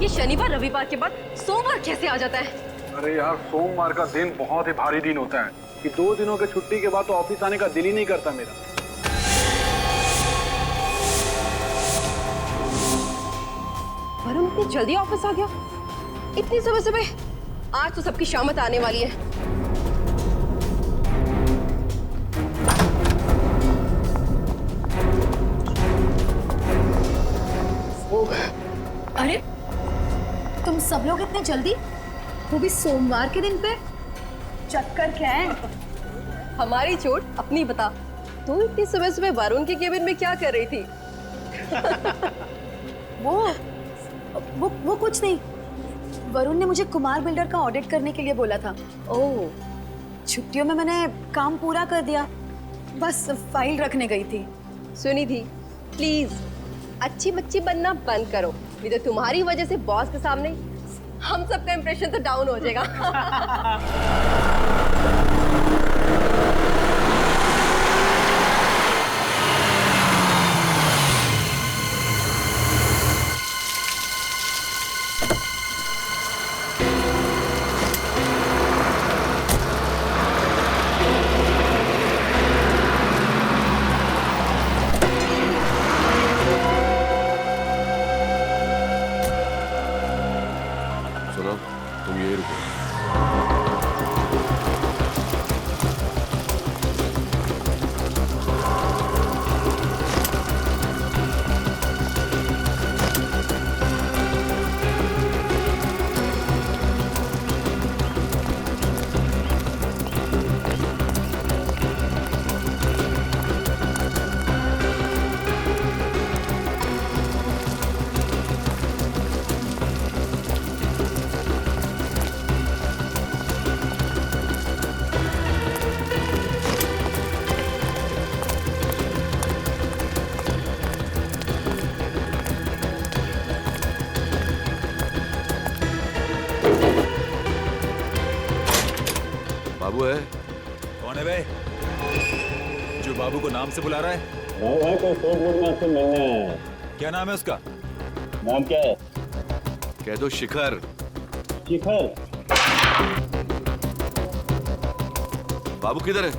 ये शनिवार रविवार के बाद सोमवार कैसे आ जाता है? अरे यार, सोमवार का दिन बहुत ही भारी दिन होता है कि 2 दिनों के छुट्टी के बाद तो ऑफिस आने का दिल ही नहीं करता मेरा। वरुण इतनी जल्दी ऑफिस आ गया? इतनी सुबह सुबह? आज तो सबकी शामत आने वाली है। अरे तुम सब लोग इतने जल्दी, वो भी सोमवार के दिन पे? चक्कर क्या है? हमारी चोट अपनी बता। तू इतनी सुबह सुबह वरुण के केबिन में क्या कर रही थी? वो कुछ नहीं। वरुण ने मुझे कुमार बिल्डर का ऑडिट करने के लिए बोला था। ओह, छुट्टियों में मैंने काम पूरा कर दिया, बस फाइल रखने गई थी। सुनी थी, प्लीज अच्छी बच्ची बनना बंद करो, नहीं तो तुम्हारी वजह से बॉस के सामने हम सबका इंप्रेशन तो डाउन हो जाएगा। सुनो, तुम यही रुको। बाबू है? कौन है बे जो बाबू को नाम से बुला रहा है? भाई कोई फोन में आपसे मिलना है। क्या नाम है उसका? नाम क्या है? कह दो शिखर। शिखर। बाबू किधर है?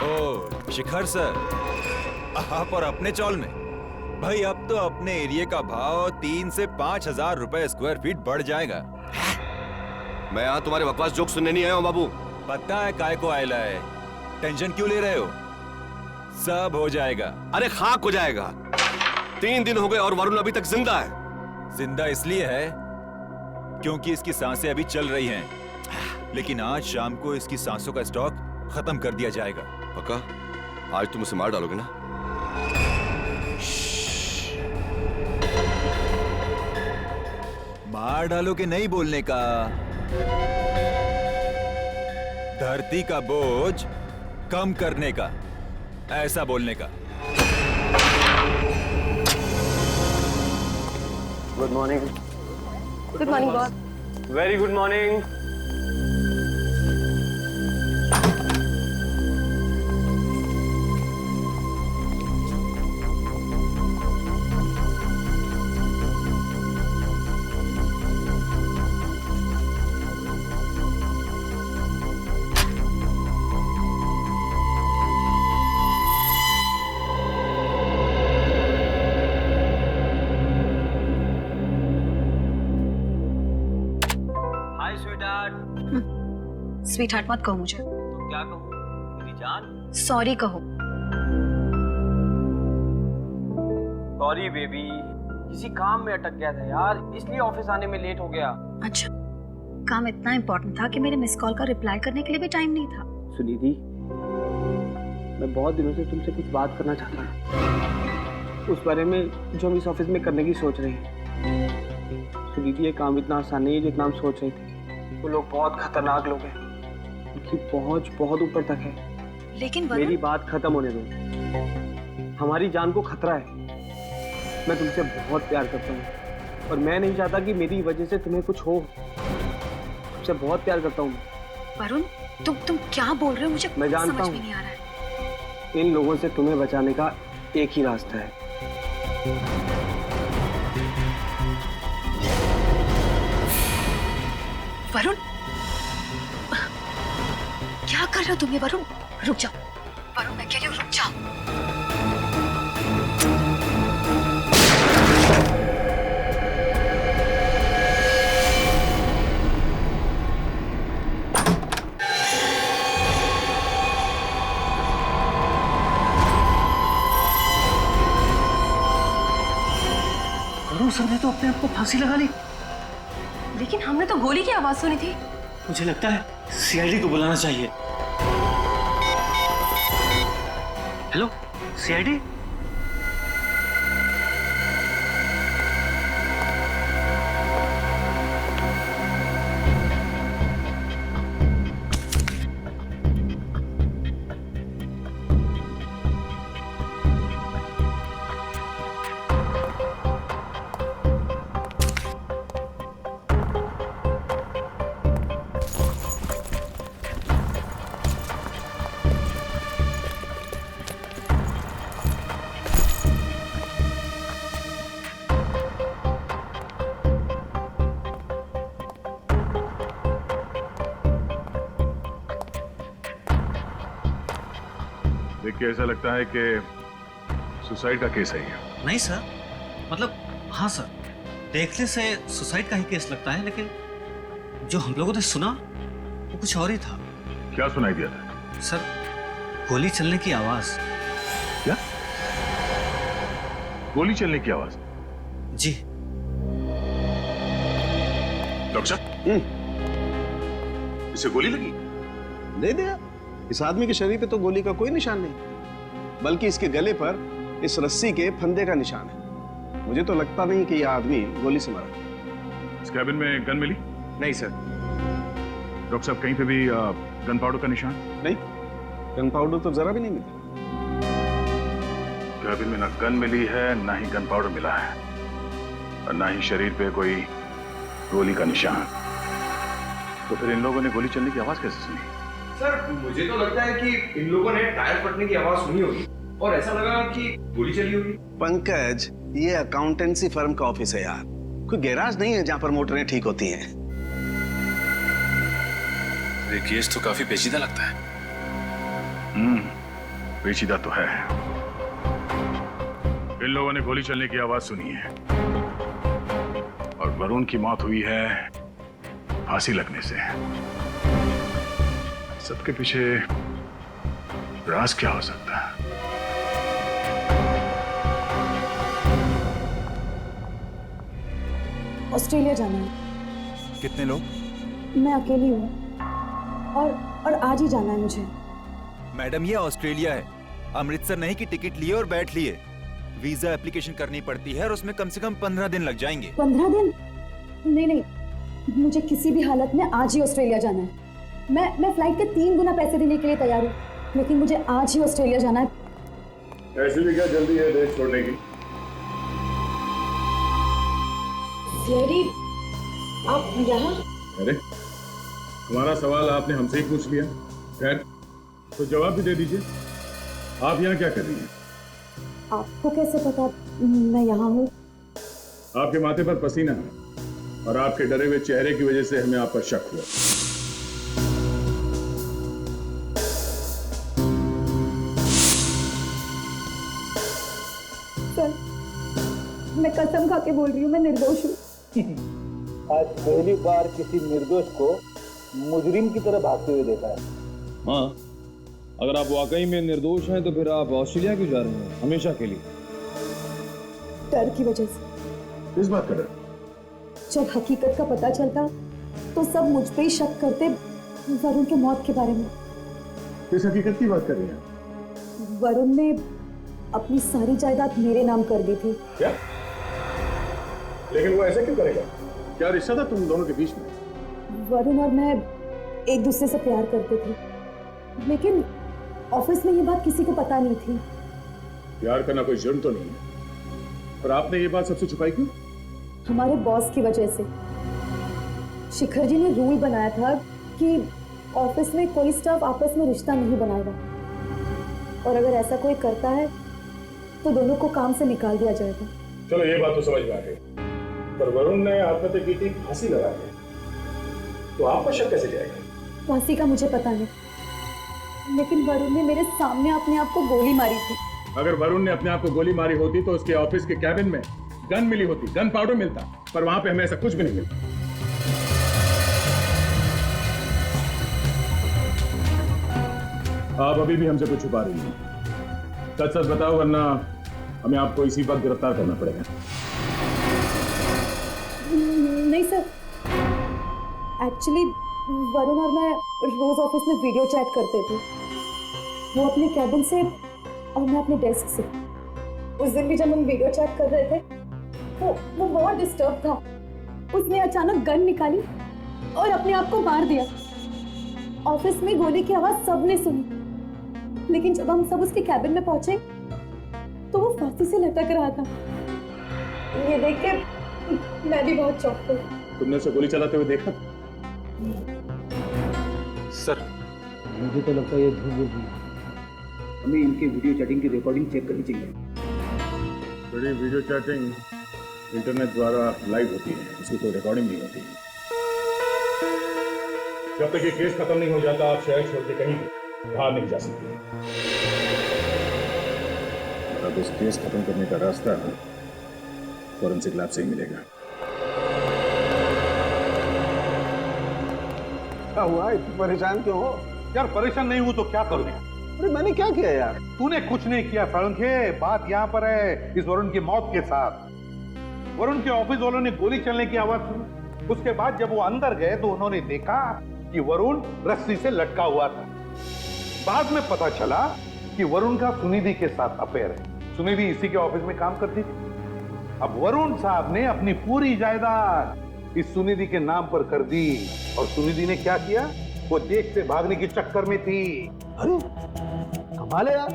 ओ शिखर सर, आप और अपने चौल में। भाई अब तो अपने एरिया का भाव 3 से 5,000 रुपए स्क्वायर फीट बढ़ जाएगा। मैं यहाँ तुम्हारे बकवास जोक सुनने नहीं आया हूँ बाबू। पता है काय को आयला है, टेंशन क्यों ले रहे हो? सब हो जाएगा। अरे खाक हो जाएगा। 3 दिन हो गए और वरुण अभी तक जिंदा है। जिंदा इसलिए है क्योंकि इसकी सांसें अभी चल रही हैं, लेकिन आज शाम को इसकी सांसों का स्टॉक खत्म कर दिया जाएगा। पक्का? आज तुम उसे मार डालोगे ना? मार डालोगे नहीं बोलने का, धरती का बोझ कम करने का, ऐसा बोलने का। Good morning. Good morning boss. Very good morning. Sweet heart मत कहो मुझे। तो क्या कहूँ मेरी जान? सॉरी कहो। सॉरी बेबी, किसी काम में अटक गया था यार, इसलिए ऑफिस आने में लेट हो गया। अच्छा, काम इतना इम्पोर्टेंट था कि मेरे मिस कॉल का रिप्लाई करने के लिए भी टाइम नहीं था। सुनिधि, मैं बहुत दिनों से तुमसे कुछ बात करना चाहता हूँ, उस बारे में जो हम इस ऑफिस में करने की सोच रहे हैं। सुनिधि, ये काम इतना आसान नहीं है जितना हम सोच रहे थे। वो लोग बहुत खतरनाक लोग हैं, उनकी पहुंच बहुत ऊपर तक है। लेकिन मेरी बात खत्म होने दो। हमारी जान को खतरा है। मैं तुमसे बहुत प्यार करता हूँ और मैं नहीं चाहता कि मेरी वजह से तुम्हें कुछ हो। तुमसे बहुत प्यार करता हूँ। वरुण, तुम क्या बोल रहे हो? मुझे मैं जानता समझ हूँ। में नहीं आ रहा है। इन लोगों से तुम्हें बचाने का एक ही रास्ता है। वरुण, क्या कर रहे हो तुम ये? वरुण रुक जाओ, वरुण मैं कह रही हूँ रुक जाओ। वरुण सर ने तो अपने आप को फांसी लगा ली। लेकिन हमने तो गोली की आवाज सुनी थी। मुझे लगता है सीआईडी को बुलाना चाहिए। Hello CID. देख के ऐसा लगता है कि सुसाइड का केस है ये। नहीं सर, मतलब हाँ सर, देखने से सुसाइड का ही केस लगता है, लेकिन जो हम लोगों ने सुना वो कुछ और ही था। क्या सुनाई दिया था? सर, गोली चलने की आवाज। क्या? गोली चलने की आवाज? जी। डॉक्टर साहब, इसे गोली लगी? नहीं दिया। इस आदमी के शरीर पे तो गोली का कोई निशान नहीं, बल्कि इसके गले पर इस रस्सी के फंदे का निशान है। मुझे तो लगता नहीं कि यह आदमी गोली से मरा। इस कैबिन में गन मिली? नहीं सर। डॉक्टर साहब, कहीं पे भी गन पाउडर का निशान? नहीं, गन पाउडर तो जरा भी नहीं मिला। कैबिन में ना गन मिली है, ना ही गन पाउडर मिला है, और ना ही शरीर पे कोई गोली का निशान। तो फिर इन लोगों ने गोली चलने की आवाज कैसे सुनी? सर, मुझे तो लगता है कि इन लोगों ने टायर फटने की आवाज सुनी होगी और ऐसा लगा कि गोली चली होगी। पंकज, ये अकाउंटेंसी फर्म का ऑफिस है यार, कोई गैराज नहीं है जहां पर मोटरें ठीक होती हैं। ये केस तो काफी पेचीदा लगता है। पेचीदा तो है। इन लोगों ने गोली चलने की आवाज सुनी है और वरुण की मौत हुई है फांसी लगने से। सबके पीछे राज क्या हो सकता है? ऑस्ट्रेलिया जाना है। कितने लोग? मैं अकेली हूँ और आज ही जाना है मुझे। मैडम, ये ऑस्ट्रेलिया है, अमृतसर नहीं कि टिकट लिए और बैठ लिए। वीजा एप्लीकेशन करनी पड़ती है और उसमें कम से कम 15 दिन लग जाएंगे। 15 दिन? नहीं, मुझे किसी भी हालत में आज ही ऑस्ट्रेलिया जाना है। मैं फ्लाइट के 3 गुना पैसे देने के लिए तैयार हूँ, लेकिन मुझे आज ही ऑस्ट्रेलिया जाना है। ऐसे भी क्या जल्दी है देश छोड़ने की? आप यहाँ? अरे, हमारा सवाल आपने हमसे ही पूछ लिया। खैर, तो जवाब भी दे दीजिए। आप यहाँ क्या कर रही हैं? आपको कैसे पता मैं यहाँ हूँ? आपके माथे पर पसीना है और आपके डरे हुए चेहरे की वजह से हमें आप पर शक हुआ। सर, मैं कसम खा के बोल रही हूँ, मैं निर्दोष हूँ। आज पहली बार किसी निर्दोष को मुजरिम की तरह भागते हुए देखा है। हाँ, अगर आप वाकई में निर्दोष हैं तो फिर आप ऑस्ट्रेलिया क्यों जा रहे हैं हमेशा के लिए? डर की वजह से। किस बात का डर? जब हकीकत का पता चलता तो सब मुझ पे ही शक करते, वरुण के मौत के बारे में। किस हकीकत की बात कर रही हैं? वरुण ने अपनी सारी जायदाद मेरे नाम कर दी थी। क्या? लेकिन वो ऐसा क्यों करेगा? क्या रिश्ता था तुम दोनों के बीच में? वरुण और मैं एक दूसरे से प्यार करते थे, लेकिन ऑफिस में ये बात किसी को पता नहीं थी। प्यार करना कोई जुर्म तो नहीं है, पर आपने ये बात सबसे छुपाई क्यों? हमारे बॉस की वजह से। शिखर जी ने रूल बनाया था कि ऑफिस में कोई स्टाफ आपस में रिश्ता नहीं बनाएगा, और अगर ऐसा कोई करता है तो दोनों को काम से निकाल दिया जाएगा। चलो, ये बात तो समझ में आ गई, पर वरुण ने आत्महत्या की थी फांसी लगा के। तो आप पर शक कैसे जाएगा? फांसी का मुझे पता नहीं, लेकिन वरुण ने मेरे सामने अपने आप को गोली मारी थी। अगर वरुण ने अपने आप को गोली मारी होती तो उसके ऑफिस के कैबिन में गन मिली होती, गन पाउडर मिलता, पर वहां पे हमें ऐसा कुछ भी नहीं मिलता। आप अभी भी हमसे कुछ छुपा रही हैं। सच सच बताओ, वरना हमें आपको इसी वक्त गिरफ्तार करना पड़ेगा। नहीं सर, एक्चुअली वरुण और मैं रोज ऑफिस में वीडियो चैट करते थे, वो अपने कैबिन से और मैं अपने डेस्क से। उस दिन भी जब हम वीडियो चैट कर रहे थे वो बहुत डिस्टर्ब था। उसने अचानक गन निकाली और अपने आप को मार दिया। ऑफिस में गोली की आवाज सबने सुनी, लेकिन जब हम सब उसके कैबिन में पहुंचे तो वो फांसी से लटक रहा था। ये देख के मैं भी बहुत चौंक गई। तुमने उसे गोली चलाते हुए देखा? सर, मुझे तो लगता है ये झूठ बोल रही है। हमें इनके वीडियो चैटिंग की रिकॉर्डिंग चेक करनी चाहिए। बड़ी वीडियो चैटिंग इंटरनेट द्वारा लाइव होती है, इसकी कोई रिकॉर्डिंग नहीं होती। जब तक ये केस खत्म नहीं हो जाता, आप शहर छोड़ के कहीं बाहर नहीं जा सकते। अब इस केस खत्म करने का रास्ता फॉरेंसिक लैब से ही मिलेगा। क्या हुआ, इतनी परेशान क्यों हो? यार परेशान नहीं हूं तो क्या करूं? अरे मैंने क्या किया यार? तूने कुछ नहीं किया सालुंखे। बात यहाँ पर है इस वरुण की मौत के साथ। वरुण के ऑफिस वालों ने गोली चलने की आवाज सुनी। उसके बाद जब वो अंदर गए तो उन्होंने देखा कि वरुण रस्सी से लटका हुआ था। बाद में पता चला कि वरुण का सुनिधि के साथ अफेयर है। सुनिधि इसी के ऑफिस में काम करती थी। अब वरुण साहब ने अपनी पूरी जायदाद इस सुनिधि के नाम पर कर दी, और सुनिधि ने क्या किया? वो देश से भागने के चक्कर में थी। अरे कमाल है यार,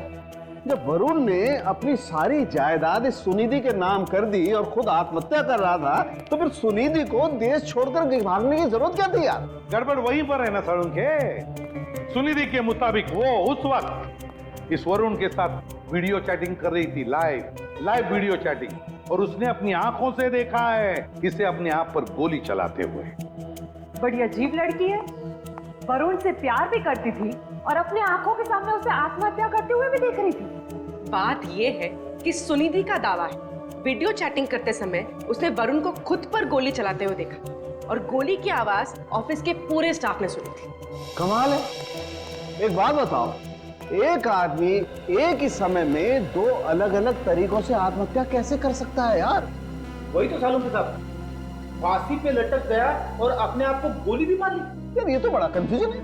जब वरुण ने अपनी सारी जायदाद इस सुनिधि के नाम कर दी और खुद आत्महत्या कर रहा था, तो फिर सुनिधि को देश छोड़कर भागने की जरूरत क्या थी यार? गड़बड़ वहीं पर है ना सालुंखे। सुनिधि के मुताबिक वो उस वक्त इस वरुण के साथ वीडियो चैटिंग कर रही थी, लाइव वीडियो चैटिंग, और उसने अपनी आंखों से देखा है इसे अपने आप पर गोली चलाते हुए। बड़ी अजीब लड़की है। वरुण से प्यार भी करती थी और अपने आंखों के सामने उसे आत्महत्या करते हुए भी देख रही थी। बात यह है कि सुनिधि का दावा है वीडियो चैटिंग करते समय उसने वरुण को खुद पर गोली चलाते हुए देखा, और गोली की आवाज ऑफिस के पूरे स्टाफ ने सुनी थी। कमाल है। एक बात बताओ, एक आदमी एक ही समय में दो अलग अलग तरीकों से आत्महत्या कैसे कर सकता है यार? वही तो सालुंखे साहब, फांसी पे लटक गया और अपने आप को गोली भी मार ली। यार ये तो बड़ा कंफ्यूजन है।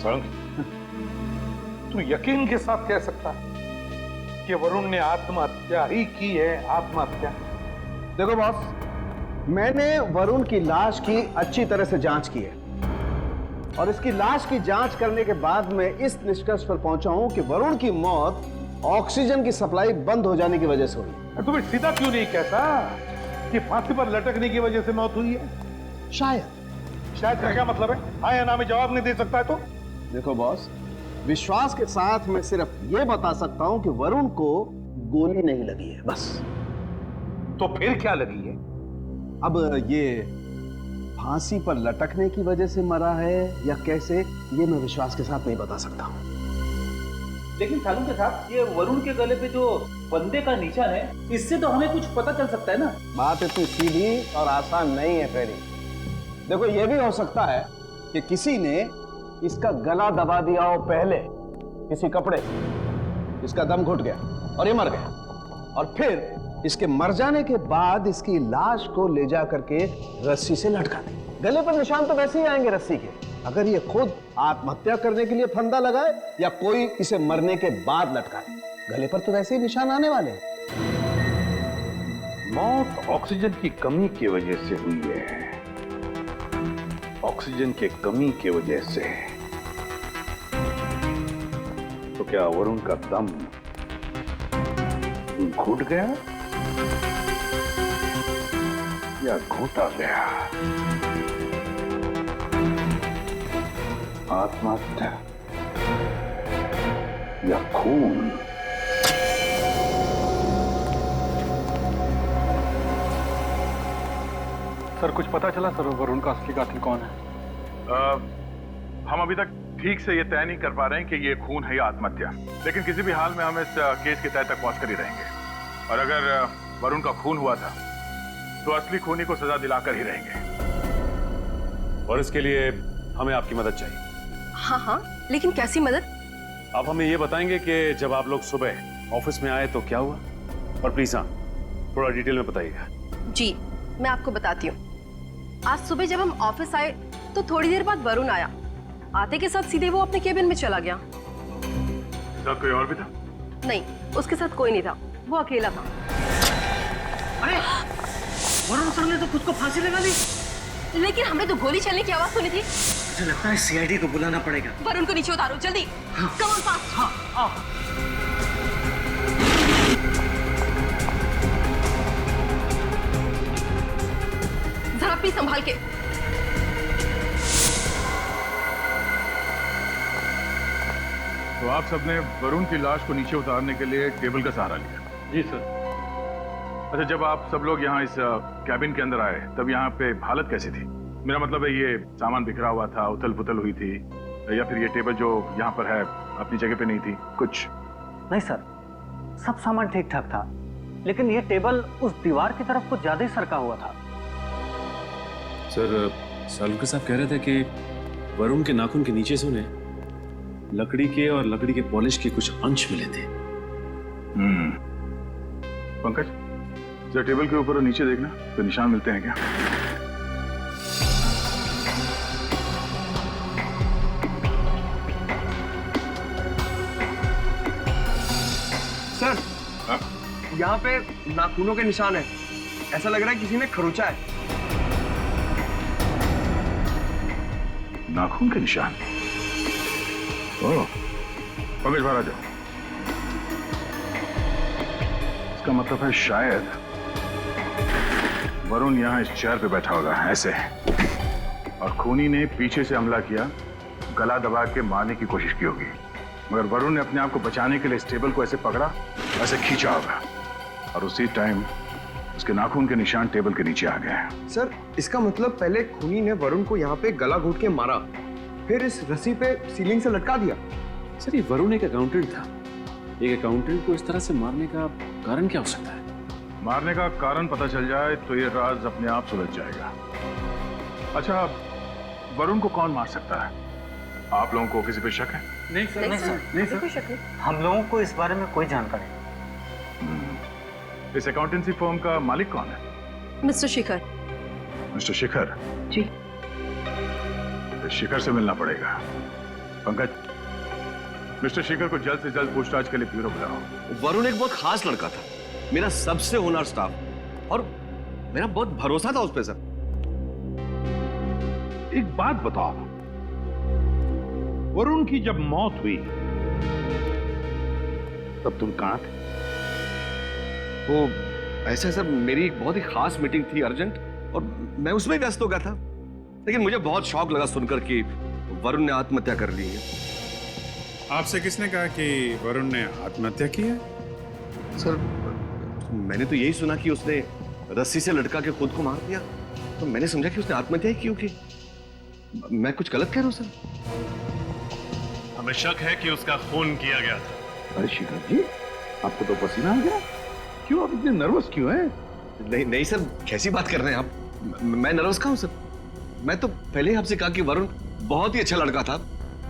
सालुंखे, तू यकीन के साथ कह सकता है कि वरुण ने आत्महत्या ही की है? आत्महत्या। देखो बॉस, मैंने वरुण की लाश की अच्छी तरह से जांच की है, और इसकी लाश की जांच करने के बाद मैं इस निष्कर्ष पर पहुंचा हूं कि वरुण की मौत ऑक्सीजन की सप्लाई बंद हो जाने की वजह से हुई। तुम्हें सीधा क्यों नहीं कहता कि फांसी पर लटकने की वजह से मौत हुई है? शायद का क्या मतलब है? हाँ या ना में जवाब नहीं दे सकता है तो? देखो बॉस, विश्वास के साथ मैं सिर्फ ये बता सकता हूं कि वरुण को गोली नहीं लगी है, बस। तो फिर क्या लगी है? अब ये फांसी पर लटकने की वजह से मरा है या कैसे, ये मैं विश्वास के साथ नहीं बता सकता हूं। लेकिन सालुंखे साहब, ये वरुण के गले पे जो फंदे का निशान है, इससे तो हमें कुछ पता चल सकता है ना? बात इतनी सीधी और आसान नहीं है फेरी। देखो, ये भी हो सकता है कि किसी ने इसका गला दबा दिया हो पहले किसी कपड़े, इसका दम घुट गया और ये मर गया, और फिर इसके मर जाने के बाद इसकी लाश को ले जा करके रस्सी से लटका दी। गले पर निशान तो वैसे ही आएंगे रस्सी के, अगर ये खुद आत्महत्या करने के लिए फंदा लगाए या कोई इसे मरने के बाद लटकाए, गले पर तो वैसे ही निशान आने वाले हैं। मौत ऑक्सीजन की कमी की वजह से हुई है। ऑक्सीजन की कमी की वजह से। तो क्या वरुण का दम घुट गया या घोटा गया? आत्महत्या या खून? सर कुछ पता चला सर वरुण का असली कातिल कौन है? हम अभी तक ठीक से ये तय नहीं कर पा रहे हैं कि ये खून है या आत्महत्या, लेकिन किसी भी हाल में हम इस केस के तय तक पहुंच कर ही रहेंगे। और अगर वरुण का खून हुआ था तो असली खूनी को सजा दिलाकर ही रहेंगे। और इसके लिए हमें आपकी मदद चाहिए। हाँ हाँ, लेकिन कैसी मदद? आप हमें ये बताएंगे कि जब आप लोग सुबह ऑफिस में आए तो क्या हुआ, और प्लीज हाँ थोड़ा डिटेल में बताइएगा। जी मैं आपको बताती हूँ। आज सुबह जब हम ऑफिस आए तो थोड़ी देर बाद वरुण आया। आते के साथ सीधे वो अपने केबिन में चला गया। साथ कोई और भी था? नहीं, उसके साथ कोई नहीं था, वो अकेला था। अरे वरुण सर ने तो खुद को फांसी लगा ली। लेकिन हमने तो गोली चलने की आवाज सुनी थी। मुझे लगता है सीआईडी को बुलाना पड़ेगा। वरुण को नीचे उतारो जल्दी। Come on fast. हाँ आओ। जरा प्लीज संभाल के। तो आप सबने वरुण की लाश को नीचे उतारने के लिए टेबल का सहारा लिया? जी सर। अच्छा, जब आप सब लोग यहाँ इस कैबिन के अंदर आए तब यहाँ पे हालत कैसी थी? मेरा मतलब है ये सामान बिखरा हुआ था, उथल पुथल हुई थी, या फिर ये टेबल जो यहाँ पर है अपनी जगह पे नहीं थी? कुछ नहीं सर, सब सामान ठीक ठाक था, लेकिन ये टेबल उस दीवार की तरफ कुछ ज्यादा ही सरका हुआ था। सर सालुंके साहब कह रहे थे कि वरुण के नाखून के नीचे से उन्हें लकड़ी के और लकड़ी के पॉलिश के कुछ अंश मिले थे। पंकज, जरा टेबल के ऊपर और नीचे देखना, तो निशान मिलते हैं क्या? सर यहाँ पे नाखूनों के निशान है। ऐसा लग रहा है किसी ने खरोचा है। नाखून के निशान? ओह, पंकज बाहर आ जाओ। इसका मतलब है शायद वरुण यहाँ इस चेयर पे बैठा होगा ऐसे, और खूनी ने पीछे से हमला किया, गला दबा के मारने की कोशिश की होगी, मगर वरुण ने अपने आप को बचाने के लिए इस टेबल को ऐसे पकड़ा, ऐसे खींचा होगा, और उसी टाइम उसके नाखून के निशान टेबल के नीचे आ गए। सर इसका मतलब पहले खूनी ने वरुण को यहाँ पे गला घोट के मारा, फिर इस रस्सी पे सीलिंग से लटका दिया। सर ये वरुण एक अकाउंटेंट था, एक अकाउंटेंट को इस तरह से मारने का कारण क्या हो सकता है? मारने का कारण पता चल जाए तो ये राज अपने आप सुलझ जाएगा। अच्छा, वरुण को कौन मार सकता है? आप लोगों को किसी पे शक है? नहीं सर, नहीं सर, हम लोगों को इस बारे में कोई जानकारी इस अकाउंटेंसी फर्म का मालिक कौन है? मिस्टर शिखर। मिस्टर शिखर? जी। शिखर से मिलना पड़ेगा। पंकज, मिस्टर शिखर को जल्द से जल्द पूछताछ के लिए ब्यूरो बुलाओ। वरुण एक बहुत खास लड़का था, मेरा सबसे होनहार स्टाफ, और मेरा बहुत भरोसा था उस पे सर। एक बात बताओ, वरुण की जब मौत हुई तब तुम कहां थे? वो ऐसा सर, मेरी एक बहुत ही खास मीटिंग थी अर्जेंट, और मैं उसमें व्यस्त हो गया था, लेकिन मुझे बहुत शौक लगा सुनकर कि वरुण ने आत्महत्या कर ली है। आपसे किसने कहा कि वरुण ने आत्महत्या की है? सर मैंने तो यही सुना कि उसने रस्सी से लटका के खुद को मार दिया, तो मैंने समझा कि उसने आत्महत्या ही की होगी। मैं कुछ गलत कह रहा हूं सर? हमें शक है कि उसका खून किया गया था। अरे शिखर जी, आपको तो पसीना आ गया, क्यों आप इतने नर्वस क्यों हैं? नहीं नहीं सर, कैसी बात कर रहे हैं आप? मैं नर्वस कहाँ हूं सर? मैं तो पहले ही आपसे कहा कि वरुण बहुत ही अच्छा लड़का था,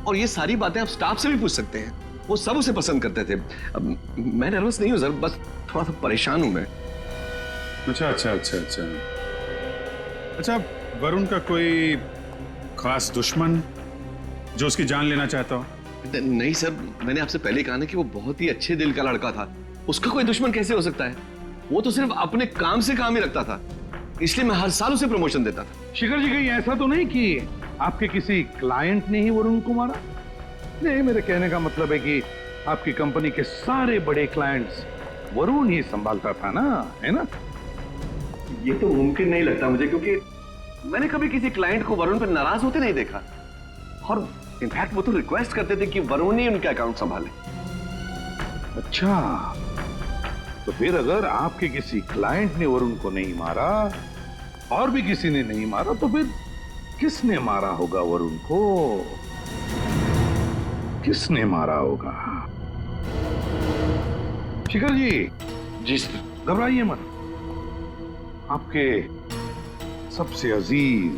और ये सारी बातें आप स्टाफ से भी पूछ सकते हैं, वो सब उसे पसंद करते थे। अब मैं नर्वस नहीं हूं सर, बस थोड़ा सा परेशान हूं मैं। अच्छा अच्छा अच्छा अच्छा अच्छा, वरुण का कोई खास दुश्मन जो उसकी जान लेना चाहता हो? नहीं सर, मैंने आपसे पहले कहा ना कि वो बहुत ही अच्छे दिल का लड़का था, उसका कोई दुश्मन कैसे हो सकता है? वो तो सिर्फ अपने काम से काम ही रखता था, इसलिए मैं हर साल उसे प्रमोशन देता था। शिखर जी, कहीं ऐसा तो नहीं कि आपके किसी क्लाइंट ने ही वरुण को मारा? नहीं, मेरे कहने का मतलब है कि आपकी कंपनी के सारे बड़े क्लाइंट्स वरुण ही संभालता था ना, है ना? ये तो मुमकिन नहीं लगता मुझे, क्योंकि मैंने कभी किसी क्लाइंट को वरुण पर नाराज होते नहीं देखा, और इनफैक्ट वो तो रिक्वेस्ट करते थे कि वरुण ही उनके अकाउंट संभाले। अच्छा, तो फिर अगर आपके किसी क्लाइंट ने वरुण को नहीं मारा और भी किसी ने नहीं मारा तो फिर किसने मारा होगा वरुण को? किसने मारा होगा? शिखर जी सर, घबराइए मत। आपके सबसे अजीज,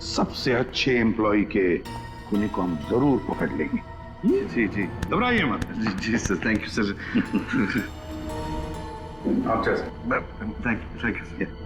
सबसे अच्छे एम्प्लॉय के खूनी को हम जरूर पकड़ लेंगे। जी जी, घबराइए मत। जी सर, थैंक यू सर। आप जैसे। Thank you sir.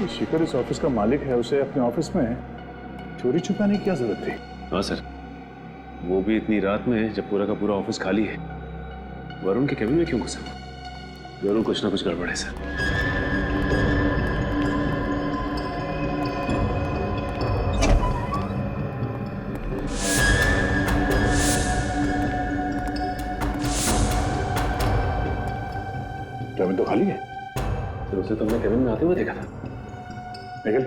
शिखर इस ऑफिस का मालिक है, उसे अपने ऑफिस में चोरी छुपाने की क्या जरूरत थी? हाँ सर, वो भी इतनी रात में जब पूरा का पूरा ऑफिस खाली है। वरुण के केबिन में क्यों घुसा? जरूर कुछ ना कुछ गड़बड़ है सर। केबिन तो खाली है सर, उसे तो हमने केबिन में आते हुए देखा था। निकल,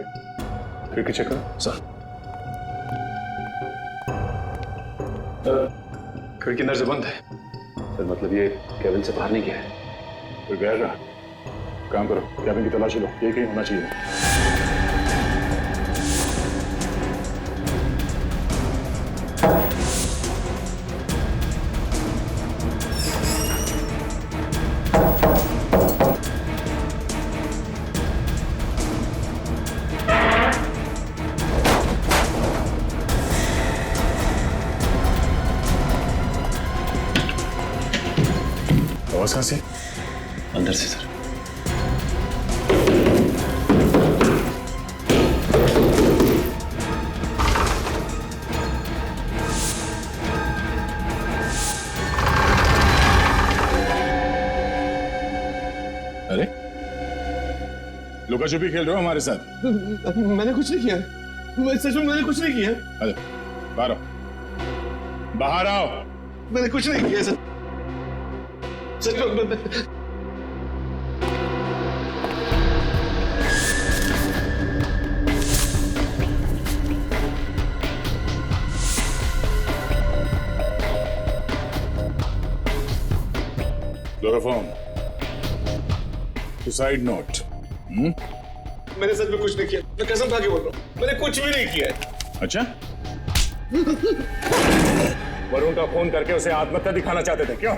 खिड़की चेक करो। सर, खिड़की अंदर से बंद है सर, मतलब ये केबिन से बाहर नहीं गया है। तो गया रहा। काम करो, केबिन की तलाशी लो, ये कहीं होना चाहिए। आवाज कहां से? अंदर से सर। अरे, लुका छुपी खेल रहे हो हमारे साथ? मैंने कुछ नहीं किया। मैं सच में मैंने कुछ नहीं किया। अरे, बाहर आओ, बाहर आओ। मैंने कुछ नहीं किया सर, सच में। Chloroform, suicide note. मैंने सच में कुछ नहीं किया, मैं कसम खा के बोल रहा हूँ, मैंने कुछ भी नहीं किया है। अच्छा, वरुण का फोन करके उसे आत्महत्या दिखाना चाहते थे क्यों?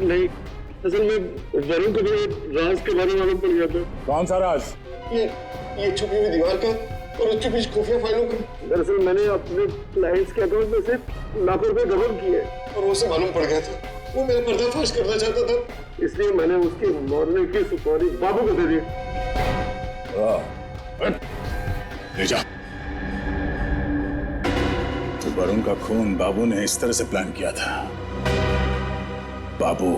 नहीं, असल में वरुण को भी राज के बारे में मालूम पड़ गया था। कौन सा राज? ये छुपी हुई दीवार का और उसके बीच खुफिया फाइलों का। दरअसल मैंने अपने क्लाइंट्स के अकाउंट में से लाखों रुपए गबन किए और उसे मालूम पड़ गया था। वो मेरा पर्दाफाश करना चाहता था, इसलिए मैंने उसके मरने की सुपारी बाबू को दे दी। ले जा। तो वरुण का खून बाबू ने इस तरह से प्लान किया था। बाबू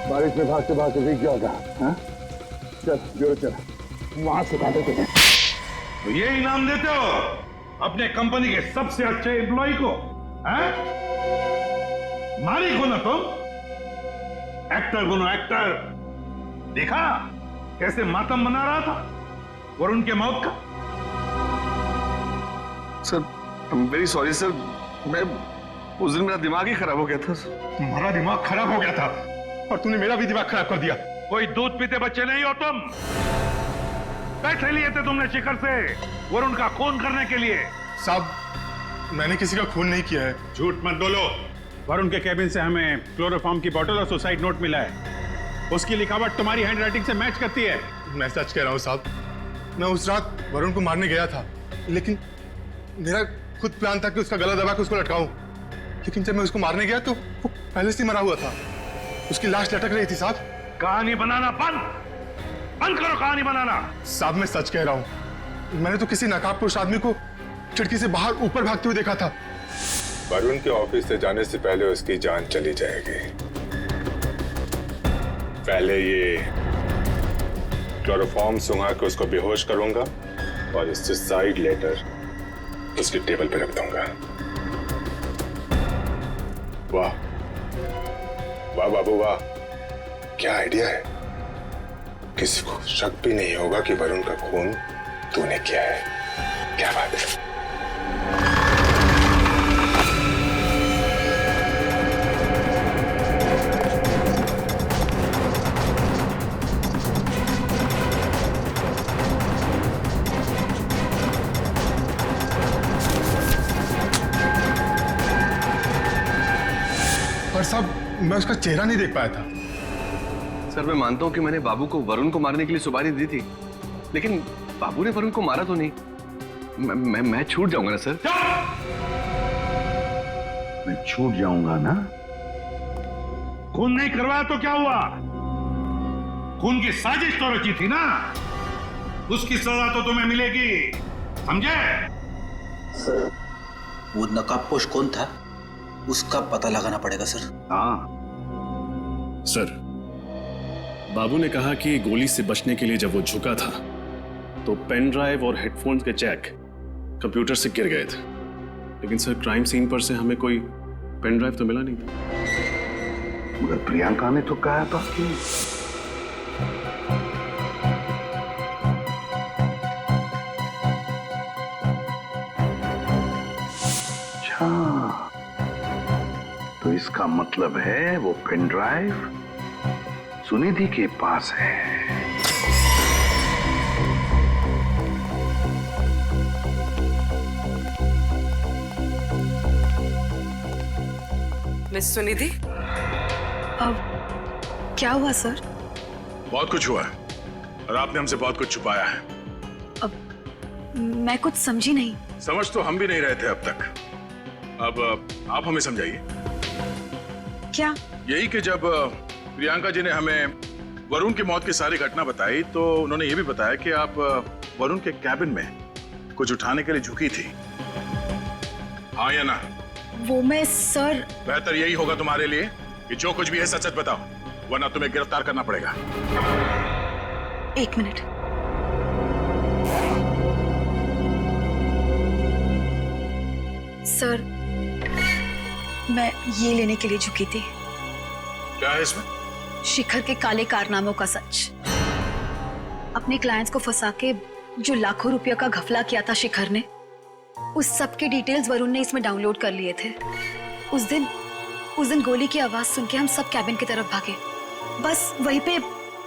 बारिश में भागते भागते भीग गया होगा। हाँ? चल जोर चल, वहां से काटे तुझे। तो ये इनाम देते हो अपने कंपनी के सबसे अच्छे एम्प्लॉय को? हैं? मालिक हो ना तुम, एक्टर बनो एक्टर। देखा कैसे मातम मना रहा था वरुण के मौत का? सर, वेरी सॉरी सर, मैं उस दिन मेरा दिमाग ही खराब हो गया था। तुम्हारा दिमाग खराब हो गया था और तूने मेरा भी दिमाग खराब कर दिया। कोई दूध पीते बच्चे नहीं हो तुम। पैसे लिए थे तुमने शिखर से वरुण का खून करने के लिए। साहब, मैंने किसी का खून नहीं किया है। झूठ मत बोलो। वरुण के कैबिन से हमें क्लोरोफॉर्म की बोतल और सुसाइड नोट मिला है। उसकी लिखावट तुम्हारी हैंडराइटिंग से मैच करती है। मैं सच कह रहा हूँ साहब, मैं उस रात वरुण को मारने गया था, लेकिन मेरा खुद प्लान था कि उसका गला दबा के उसको लटकाऊं। लेकिन जब मैं उसको मारने गया तो वो पहले से मरा हुआ था, उसकी लाश लटक रही थी। साहब, कहानी बनाना बंद करो, कहानी बनाना। साहब, मैं सच कह रहा हूँ, मैंने तो किसी नकाबपोश आदमी को खिड़की से बाहर ऊपर भागते हुए देखा था। वरुण के ऑफिस से जाने से पहले उसकी जान चली जाएगी। पहले ये क्लोरोफॉर्म सुंघा के उसको बेहोश करूंगा और इस सुसाइड लेटर उसकी टेबल पे रख दूंगा। वाह वाह बाबू वाह, क्या आइडिया है। किसी को शक भी नहीं होगा कि वरुण का खून तूने किया है। क्या बात है। पर साहब, मैं उसका चेहरा नहीं देख पाया था। सर, मैं मानता हूं कि मैंने बाबू को वरुण को मारने के लिए सुपारी दी थी, लेकिन बाबू ने वरुण को मारा तो नहीं। मैं छूट जाऊंगा ना सर। मैं छूट जाऊंगा ना? खून नहीं करवाया तो क्या हुआ? खून की साजिश तो रची थी ना, उसकी सजा तो तुम्हें मिलेगी, समझे? सर, वो नकाबपोश कौन था उसका पता लगाना पड़ेगा सर। हाँ सर, बाबू ने कहा कि गोली से बचने के लिए जब वो झुका था तो पेन ड्राइव और हेडफोन्स के जैक कंप्यूटर से गिर गए थे, लेकिन सर क्राइम सीन पर से हमें कोई पेन ड्राइव तो मिला नहीं था। मगर प्रियंका ने तो कहा था कि अच्छा, तो इसका मतलब है वो पेन ड्राइव सुनिधि के पास है। मिस सुनिधि, अब क्या हुआ सर? बहुत कुछ हुआ है और आपने हमसे बहुत कुछ छुपाया है। अब मैं कुछ समझी नहीं। समझ तो हम भी नहीं रहे थे अब तक। अब आप हमें समझाइए। क्या? यही कि जब प्रियंका जी ने हमें वरुण की मौत की सारी घटना बताई तो उन्होंने ये भी बताया कि आप वरुण के कैबिन में कुछ उठाने के लिए झुकी थी, हाँ या ना? वो मैं सर, बेहतर यही होगा तुम्हारे लिए कि जो कुछ भी है सच सच बताओ, वरना तुम्हें गिरफ्तार करना पड़ेगा। एक मिनट। सर, मैं ये लेने के लिए झुकी थी। क्या है इसमें? शिखर के काले कारनामों का सच। अपने क्लाइंट्स को फंसा के जो लाखों रुपयों का घपला किया था शिखर ने, उस सब के डिटेल्स वरुण ने इसमें डाउनलोड कर लिए थे। उस दिन गोली की आवाज सुन के हम सब कैबिन की तरफ भागे। बस वहीं पे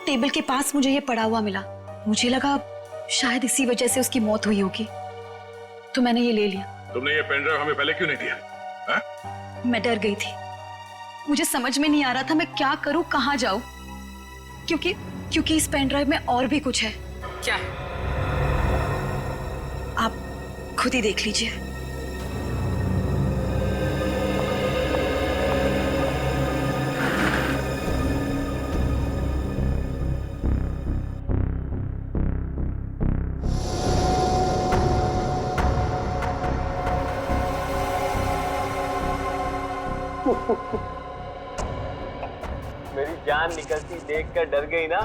टेबल के पास मुझे ये पड़ा हुआ मिला। मुझे लगा शायद इसी वजह से उसकी मौत हुई होगी, तो मैंने ये ले लिया। तुमने ये पेन ड्राइव हमें पहले क्यों नहीं दिया? हा? मैं डर गई थी। मुझे समझ में नहीं आ रहा था मैं क्या करूं, कहां जाऊं, क्योंकि इस पेन ड्राइव में और भी कुछ है। क्या है? आप खुद ही देख लीजिए। मेरी जान निकलती देखकर डर गई ना?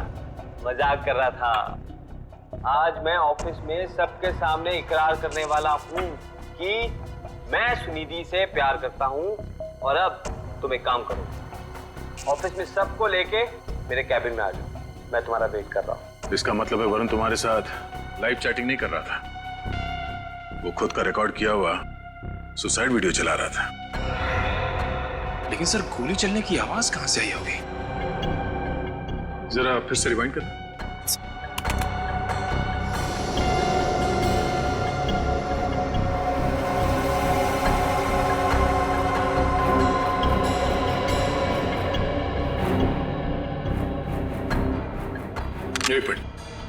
मजाक कर रहा था। आज मैं ऑफिस में सबके सामने इकरार करने वाला हूँ कि मैं सुनिधि से प्यार करता हूँ। और अब तुम एक काम करो, ऑफिस में सबको लेके मेरे कैबिन में आ जाओ, मैं तुम्हारा वेट कर रहा हूँ। इसका मतलब है वरुण तुम्हारे साथ लाइव चैटिंग नहीं कर रहा था, वो खुद का रिकॉर्ड किया हुआ सुसाइड वीडियो चला रहा था। लेकिन सर गोली चलने की आवाज कहां से आई होगी? जरा फिर से रिवाइंड कर।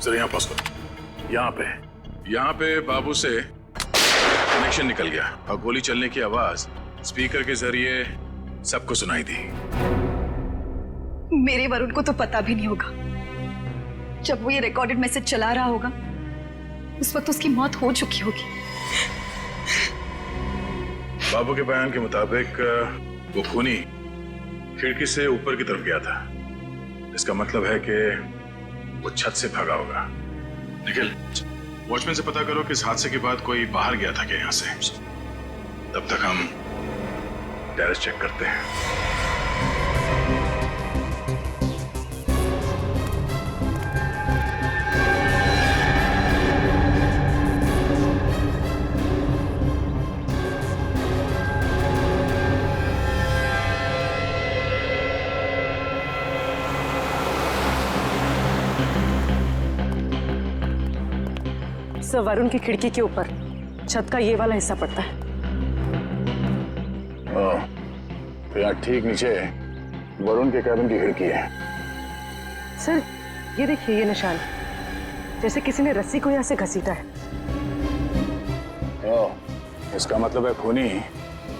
जरा यहाँ पॉज करो। यहाँ पे बाबू से कनेक्शन निकल गया और गोली चलने की आवाज स्पीकर के जरिए सबको सुनाई दी। मेरे वरुण को तो पता भी नहीं होगा। जब वो ये रिकॉर्डेड मैसेज चला रहा होगा उस वक्त उसकी मौत हो चुकी होगी। बाबू के बयान के मुताबिक वो खूनी खिड़की से ऊपर की तरफ गया था। इसका मतलब है कि वो छत से भागा होगा। निखिल, वॉचमैन से पता करो कि इस हादसे के बाद कोई बाहर गया था क्या यहाँ से। तब तक हम टेरेस चेक करते हैं। सर, वरुण की खिड़की के ऊपर छत का ये वाला हिस्सा पड़ता है। तो यहाँ ठीक नीचे वरुण के कैबिन की खिड़की है। सर, ये देखिए, ये निशान जैसे किसी ने रस्सी को यहाँ से घसीटा है। इसका मतलब है खूनी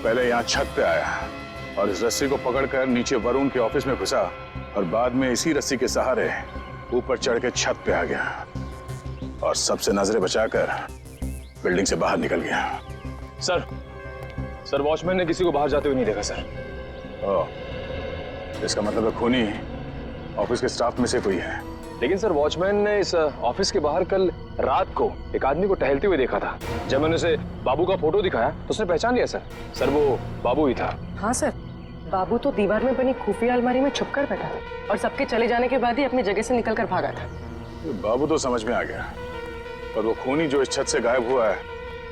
पहले यहाँ छत पे आया और इस रस्सी को पकड़कर नीचे वरुण के ऑफिस में घुसा और बाद में इसी रस्सी के सहारे ऊपर चढ़ के छत पे आ गया और सबसे नजरें बचाकर बिल्डिंग से बाहर निकल गया। सर वॉचमैन ने किसी को बाहर जाते हुए नहीं देखा सर। इसका मतलब है खूनी ऑफिस के स्टाफ में से कोई है। लेकिन सर वॉचमैन ने इस ऑफिस के बाहर कल रात को एक आदमी को टहलते हुए देखा था। जब मैंने उसे बाबू का फोटो दिखाया तो उसने पहचान लिया सर वो बाबू ही था। हाँ सर, बाबू तो दीवार में बनी खुफिया अलमारी में छुपकर बैठा था और सबके चले जाने के बाद ही अपनी जगह से निकलकर भागा था। बाबू तो समझ में आ गया, पर वो खूनी जो इस छत से गायब हुआ है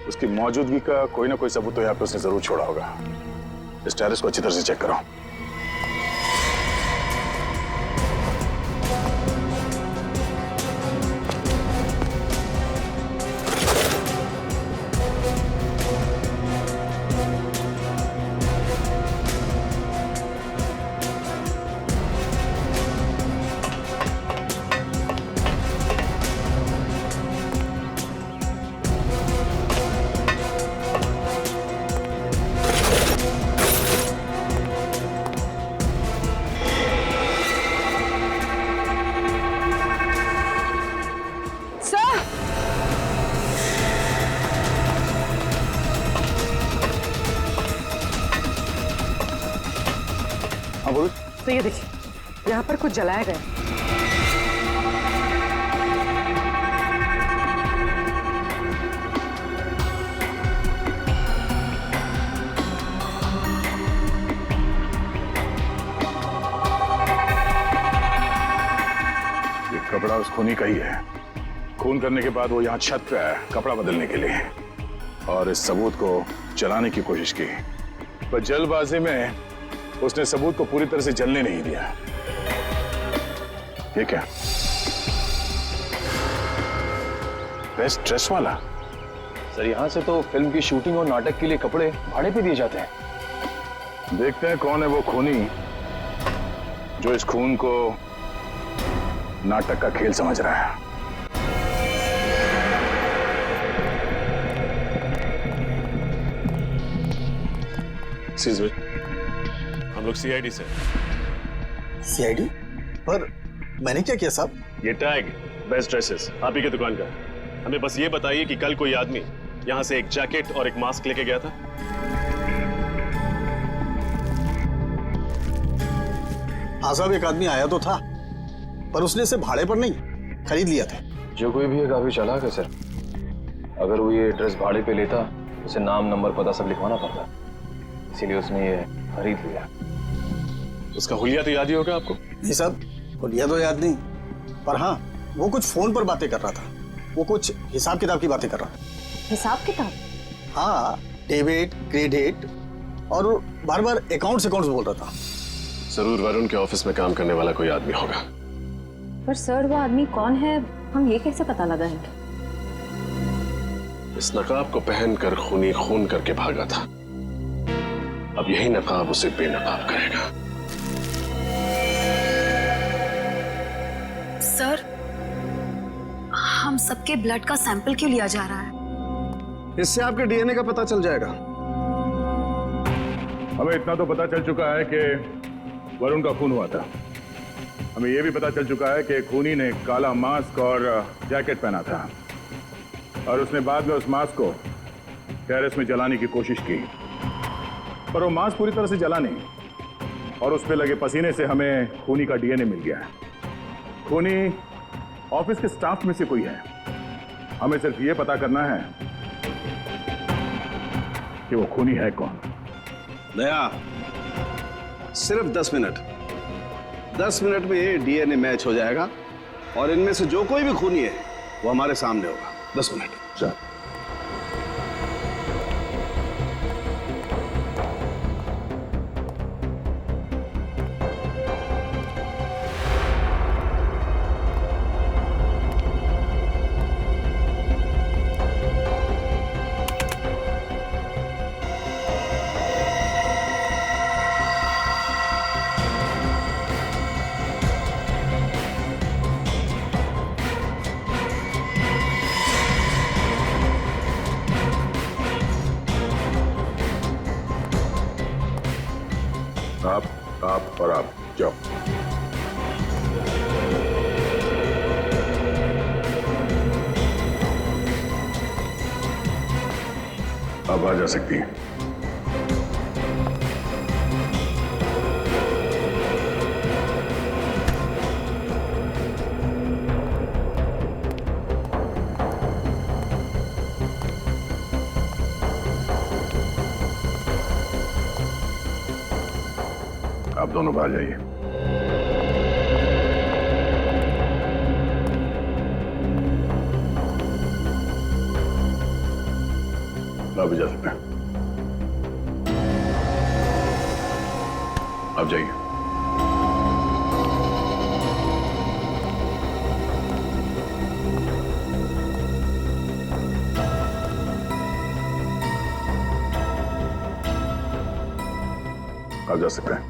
उसकी मौजूदगी का कोई ना कोई सबूत तो यहाँ पे उसने जरूर छोड़ा होगा। इस टेरेस को अच्छी तरह से चेक करो। तो ये देखिए, यहाँ पर कुछ जलाया गया। ये कपड़ा उस खूनी का ही है। खून करने के बाद वो यहाँ छत पे आया कपड़ा बदलने के लिए और इस सबूत को जलाने की कोशिश की, पर जल्दबाजी में उसने सबूत को पूरी तरह से जलने नहीं दिया। ये क्या? बेस्ट ड्रेस वाला? सर यहाँ से तो फिल्म की शूटिंग और नाटक के लिए कपड़े भाड़े पे दिए जाते हैं। देखते हैं कौन है वो खूनी जो इस खून को नाटक का खेल समझ रहा है। हम लोग सीआईडी से। सीआईडी? पर मैंने क्या किया साहब? ये टैग बेस्ट ड्रेसेस आप ही की दुकान का। हमें बस ये बताइए कि कल कोई आदमी यहाँ से एक जैकेट और एक मास्क लेके गया था? हाँ साहब, एक आदमी आया तो था, पर उसने इसे भाड़े पर नहीं खरीद लिया था। जो कोई भी है काफी चालाक है सर। अगर वो ये ड्रेस भाड़े पे लेता उसे नाम नंबर पता सब लिखवाना पड़ता, इसीलिए उसने ये खरीद लिया। उसका हुलिया तो याद ही होगा आपको? नहीं साहब, हुलिया तो याद नहीं, पर हाँ वो कुछ फोन पर बातें कर रहा था। वो कुछ हिसाब किताब की बातें कर रहा था। हिसाब किताब? हाँ, डेबिट क्रेडिट और बार बार अकाउंट्स बोल रहा था। जरूर वरुण के ऑफिस में काम करने वाला कोई आदमी होगा। पर सर वो आदमी कौन है, हम ये कैसे पता लगाएंगे? इस नकाब को पहनकर खूनी खून करके भागा था, अब यही नकाब उसे बेनकाब करेगा। सर, हम सबके ब्लड का सैंपल क्यों लिया जा रहा है? इससे आपके डीएनए का पता चल जाएगा। हमें इतना तो पता चल चुका है कि वरुण का खून हुआ था। हमें यह भी पता चल चुका है कि खूनी ने काला मास्क और जैकेट पहना था और उसने बाद में उस मास्क को टेरेस में जलाने की कोशिश की, पर वो मास्क पूरी तरह से जला नहीं और उस पे लगे पसीने से हमें खूनी का डीएनए मिल गया है। खूनी ऑफिस के स्टाफ में से कोई है। हमें सिर्फ ये पता करना है कि वो खूनी है कौन। दया, सिर्फ 10 मिनट। 10 मिनट में ये डीएनए मैच हो जाएगा और इनमें से जो कोई भी खूनी है वो हमारे सामने होगा। 10 मिनट। चल। आप और आप जाओ। आप आ जा सकती हैं। आप दोनों बाहर जाइए। आप भी जा सकते हैं। आप जाइए। आप जा सकते हैं।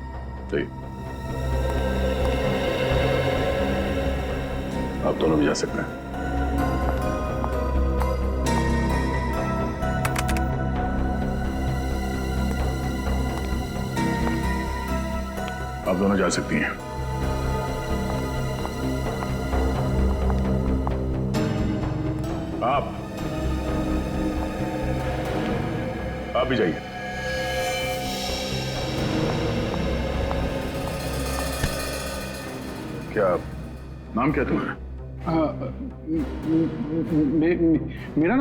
आप दोनों भी जा सकते हैं। आप दोनों जा सकती हैं। आप भी जाइए। क्या नाम क्या तुम्हारा? मेरा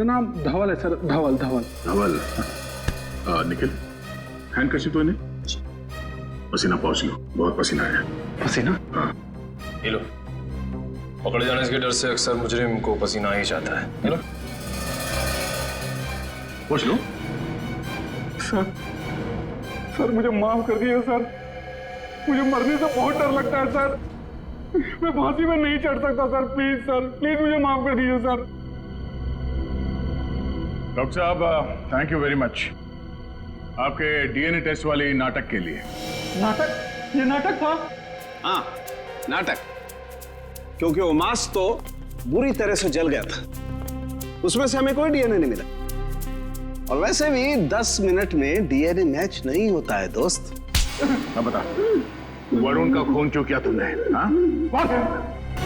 नाम धवल है सर। धवल। निखिल, हैंडकर्शिफ तो इन्हें पसीना पहुंच लो, बहुत पसीना है। पसीना? हाँ। ये लो। पकड़े जाने के डर से अक्सर मुजरिम को पसीना ही जाता है। ये लो। पहुंच लो। सर मुझे माफ कर दीजिए सर, मुझे मरने से बहुत डर लगता है सर। मैं फांसी में नहीं चढ़ सकता सर। प्लीज सर, प्लीज मुझे माफ कर दीजिए सर। डॉक्टर साहब, थैंक यू वेरी मच आपके डीएनए टेस्ट वाली नाटक के लिए। नाटक? ये नाटक था? हाँ, नाटक। क्योंकि वो मास्क तो बुरी तरह से जल गया था, उसमें से हमें कोई डीएनए नहीं मिला। और वैसे भी 10 मिनट में डीएनए मैच नहीं होता है दोस्त। अब बता, वरुण का खून क्यों किया तुमने?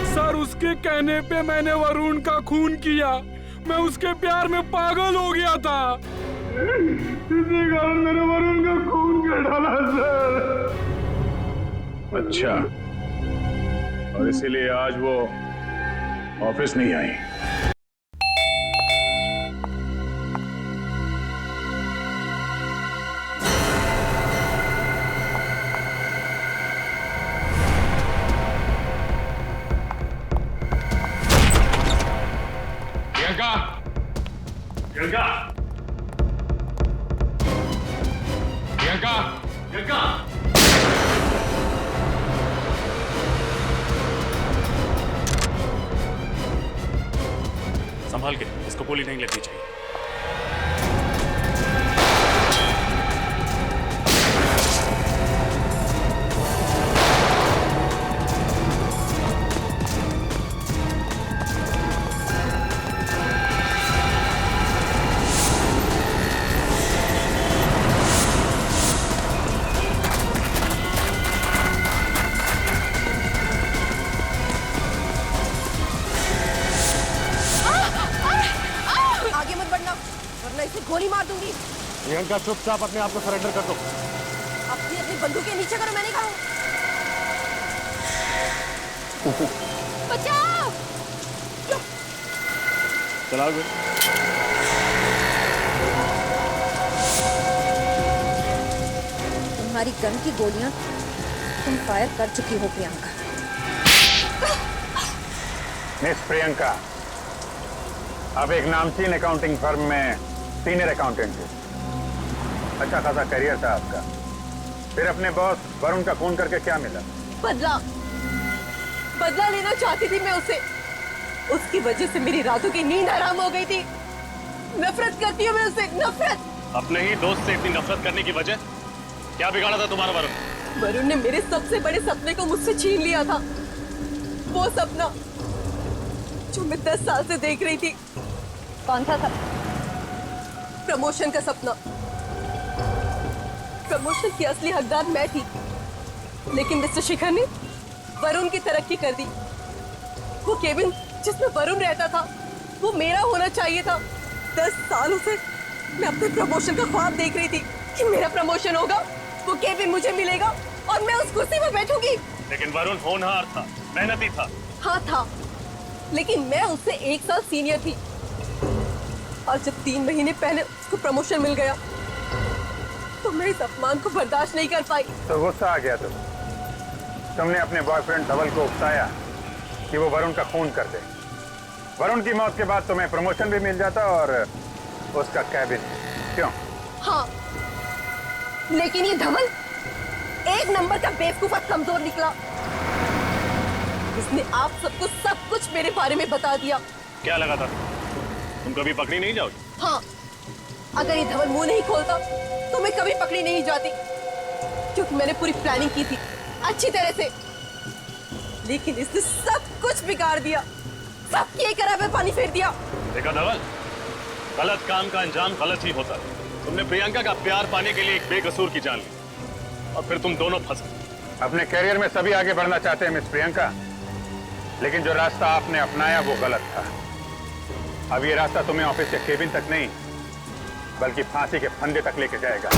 सर उसके कहने पे मैंने वरुण का खून किया। मैं उसके प्यार में पागल हो गया था, इसी कारण मैंने वरुण का खून कर डाला सर। अच्छा, और इसीलिए आज वो ऑफिस नहीं आई। प्रियंका, प्रियंका। संभाल के, इसको गोली नहीं लगनी चाहिए। गोली मार दूंगी। प्रियंका चुपचाप अपने आप को सरेंडर कर दो। अपनी अपनी बंदूकें नीचे करो, मैंने कहा। बचाओ! चलाओ गए। तुम्हारी गन की गोलियां तुम फायर कर चुकी हो प्रियंका। मिस प्रियंका, अब एक नामचीन अकाउंटिंग फर्म में सीनियर अकाउंटेंट है। अच्छा खासा करियर था आपका, फिर अपने बॉस वरुण का खून करके क्या मिला? बदला बदला लेना चाहती थी मैं उससे। उसकी वजह से मेरी रातों की नींद हराम हो गई थी। नफरत करती हूँ मैं उससे, नफरत। अपने ही दोस्त से इतनी नफरत करने की वजह क्या बिगाड़ा था तुम्हारा वरुण? वरुण ने मेरे सबसे बड़े सपने को मुझसे छीन लिया था। वो सपना जो मैं 10 साल से देख रही थी। कौन सा था? प्रमोशन का सपना। प्रमोशन की असली हकदार मैं थी, लेकिन मिस्टर शिखर ने वरुण की तरक्की कर दी। वो केबिन जिसमें वरुण रहता था वो मेरा होना चाहिए था। 10 सालों से मैं अपने प्रमोशन का ख्वाब देख रही थी कि मेरा प्रमोशन होगा, वो केबिन मुझे मिलेगा और मैं उस कुर्सी पर बैठूंगी। लेकिन वरुण होनहार था, मेहनती था। हाँ था, लेकिन मैं उससे 1 साल सीनियर थी। और जब 3 महीने पहले उसको प्रमोशन मिल गया तो मैं इस अपमान को बर्दाश्त नहीं कर पाई। तो गुस्सा आ गया तुमने अपने बॉयफ्रेंड धवल को उकसाया कि वो वरुण का खून कर दे। वरुण की मौत के बाद तुम्हें प्रमोशन भी मिल जाता और उसका कैबिन। क्यों? हाँ, लेकिन ये धवल 1 नंबर का बेवकूफ और कमजोर निकला। इसने आप सबको सब कुछ मेरे बारे में बता दिया। क्या लगा था तुम कभी पकड़ी नहीं जाओगी? हाँ, अगर ये धवल मुंह नहीं खोलता तो मैं कभी पकड़ी नहीं जाती, क्योंकि मैंने पूरी प्लानिंग की थी अच्छी तरह से। लेकिन इसने सब कुछ बिगाड़ दिया, सबकी एक राह पे पानी फेर दिया। देखा धवल, गलत काम का अंजाम गलत ही होता है। तुमने प्रियंका का प्यार पाने के लिए एक बेकसूर की जान ली और फिर तुम दोनों फंस गए। अपने करियर में सभी आगे बढ़ना चाहते हैं मिस प्रियंका, लेकिन जो रास्ता आपने अपनाया वो गलत था। अब ये रास्ता तुम्हें ऑफिस के केबिन तक नहीं बल्कि फांसी के फंदे तक लेके जाएगा।